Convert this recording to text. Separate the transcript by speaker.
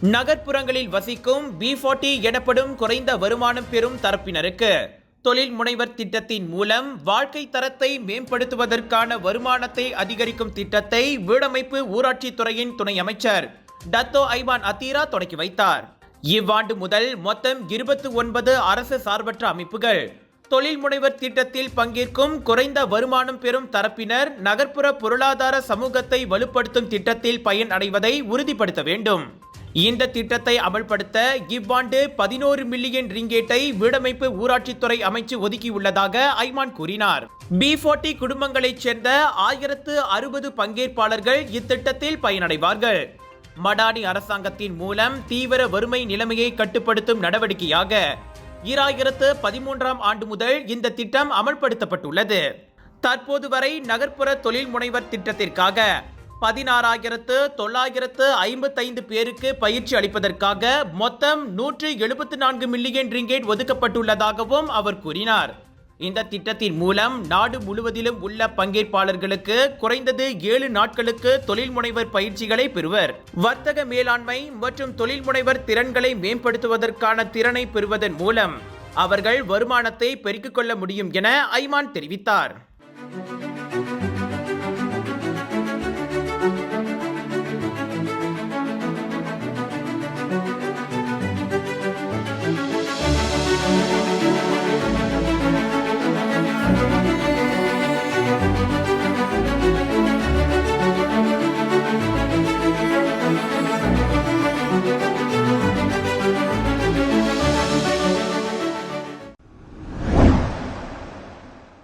Speaker 1: நகர்ப்புறங்களில் வசிக்கும் B40 எனப்படும் குறைந்த வருமானம் பெறும் தரப்பினருக்கு தொழில் முனைவர் திட்டத்தின் மூலம் வாழ்க்கை தரத்தை மேம்படுத்துவதற்கான வருமானத்தை அதிகரிக்கும் திட்டத்தை வீடமைப்பு ஊராட்சி துறையின் துணை அமைச்சர் டத்தோ ஐமான் அத்தீரா தொடக்கி வைத்தார். இவ்வாண்டு முதல் மொத்தம் 29 அரசு சார்பற்ற அமைப்புகள் தொழில் முனைவர் திட்டத்தில் பங்கேற்கும் குறைந்த வருமானம் பெறும் தரப்பினர் நகர்ப்புற பொருளாதார சமூகத்தை வலுப்படுத்தும் திட்டத்தில் பயன் அடைவதை உறுதிப்படுத்த வேண்டும். இந்த திட்டத்தை அமல்படுத்த இவ்வாண்டு 11 மில்லியன் ரிங்கேட்டை வீடமைப்பு ஊராட்சித்துறை அமைச்சு ஒதுக்கியுள்ளதாக ஐமான் கூறினார். B40 குடும்பங்களைச் சேர்ந்த 1060 பங்கேற்பாளர்கள் இத்திட்டத்தில் பயனடைவார்கள். மடானி அரசாங்கத்தின் மூலம் தீவிர வறுமை நிலைமையை கட்டுப்படுத்தும் நடவடிக்கையாக 2013ஆம் ஆண்டு முதல் இந்த திட்டம் அமல்படுத்தப்பட்டுள்ளது. தற்போது வரை நகர்ப்புற தொழில் முனைவர் திட்டத்திற்காக 16,955 பேருக்கு பயிற்சி அளிப்பதற்காக மொத்தம் 174 மில்லியன் ரிங்கேட் ஒதுக்கப்பட்டுள்ளதாகவும் அவர் கூறினார். இந்த திட்டத்தின் மூலம் நாடு முழுவதிலும் உள்ள பங்கேற்பாளர்களுக்கு குறைந்தது 7 நாட்களுக்கு தொழில் முனைவர் பயிற்சிகளை பெறுவர். வர்த்தக மேலாண்மை மற்றும் தொழில் முனைவர் திறன்களை மேம்படுத்துவதற்கான திறனை பெறுவதன் மூலம் அவர்கள் வருமானத்தை பெருக்கிக் கொள்ள முடியும் என ஐமான் தெரிவித்தார்.